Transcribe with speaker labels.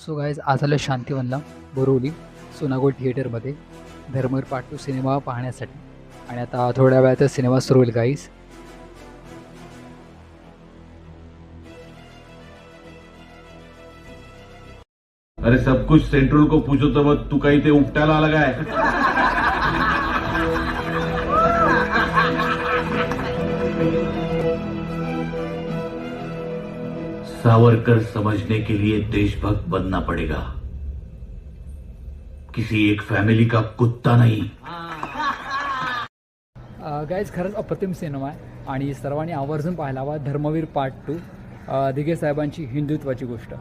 Speaker 1: So guys आज आलं शांतीवनला बोरिवली सोनागोड थिएटरमध्ये धर्मवीर पार्ट 2 सिनेमा पाहण्यासाठी. आणि आता थोड्या वेळातच सिनेमा सुरू होईल गाईज.
Speaker 2: अरे सब कुछ सेंट्रल को पूछो तो मग तू काही ते उपटायला आला काय? सावरकर समझने के लिए देशभक्त बनना पड़ेगा, किसी एक फैमिली का कुत्ता नहीं.
Speaker 1: गाईज खरंच अप्रतिम सिनेमा आहे आणि सर्वांनी आवर्जून पाहायला हवा. धर्मवीर पार्ट 2 दिघे साहेबांची हिंदुत्वाची गोष्ट.